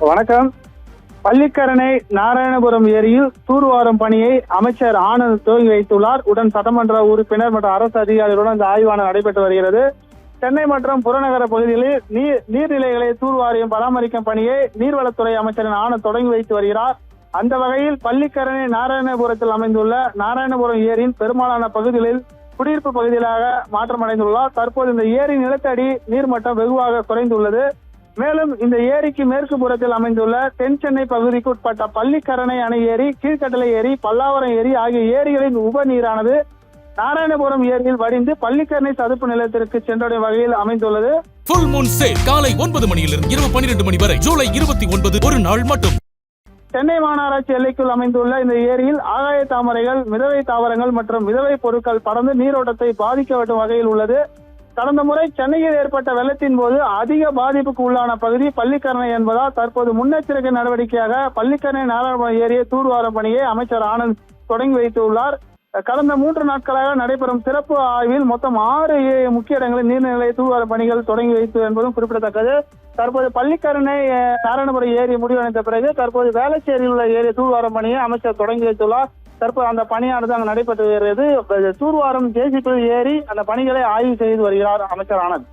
வணக்கம். பள்ளிக்கரணை நாராயணபுரம் ஏரியில் தூர்வாரும் பணியை அமைச்சர் ஆனந்த் துவங்கி வைத்துள்ளார். உடன் சட்டமன்ற உறுப்பினர் மற்றும் அரசு அதிகாரிகளுடன் இந்த ஆய்வானது நடைபெற்று வருகிறது. சென்னை மற்றும் புறநகர பகுதிகளில் நீர்நிலைகளை தூர்வாரியும் பராமரிக்கும் பணியை நீர்வளத்துறை அமைச்சரின் ஆனந்த் தொடங்கி வைத்து வருகிறார். அந்த வகையில் பள்ளிக்கரணை நாராயணபுரத்தில் அமைந்துள்ள நாராயணபுரம் ஏரியின் பெரும்பாலான பகுதிகளில் குடியிருப்பு பகுதிகளாக மாற்றமடைந்துள்ளார். தற்போது இந்த ஏரி நிலத்தடி நீர்மட்டம் வெகுவாக குறைந்துள்ளது. மேலும் இந்த ஏரிக்கு மேற்கு புறத்தில் அமைந்துள்ள தென் சென்னை பகுதிக்கு உட்பட்ட பள்ளிக்கரணை அணை ஏரி, கீழ்கட்டளை ஏரி, பல்லாவரம் ஏரி ஆகிய ஏரிகளின் உப நீரானது நாராயணபுரம் ஏரியில் வடிந்து பள்ளிக்கரணை சதுப்பு நிலத்திற்கு சென்றடைய வகையில் அமைந்துள்ளது. ஃபுல் மூன் சேல் காலை 9 மணியிலிருந்து இரவு 12 மணி வரை ஜூலை 29 ஒரு நாள் மட்டும். சென்னை மாநகராட்சி எல்லைக்குள் அமைந்துள்ள இந்த ஏரியில் ஆகாய தாமரைகள், மிதவை தாவரங்கள் மற்றும் மிதவை பொருட்கள் பறந்து நீரோட்டத்தை பாதிக்க வகையில் உள்ளது. கடந்த முறை சென்னையில் ஏற்பட்ட வெள்ளத்தின் போது அதிக பாதிப்புக்கு உள்ளான பகுதி பள்ளிக்கரணை என்பதால் தற்போது முன்னெச்சரிக்கை நடவடிக்கையாக பள்ளிக்கரணை நாராயணபுரம் ஏரியை தூர்வாரும் பணியை அமைச்சர் ஆனந்த் தொடங்கி வைத்துள்ளார். கடந்த 3 நாட்களாக நடைபெறும் சிறப்பு ஆய்வில் மொத்தம் 6 முக்கிய இடங்களில் நீர்நிலை தூர்வாரும் பணிகள் தொடங்கி வைத்து என்பதும் குறிப்பிடத்தக்கது. தற்போது பள்ளிக்கரணை நாராயணபுரம் ஏரி முடிவடைந்த பிறகு தற்போது வேளச்சேரியில் உள்ள ஏரி தூர்வாரும் பணியை அமைச்சர் தொடங்கி வைத்துள்ளார். தற்போது அந்த பணியானது அங்கு நடைபெற்று வருகிறது. தூர்வாரும் ஜேசிபி ஏரி அந்த பணிகளை ஆய்வு செய்து வருகிறார் அமைச்சர் ஆனந்த்.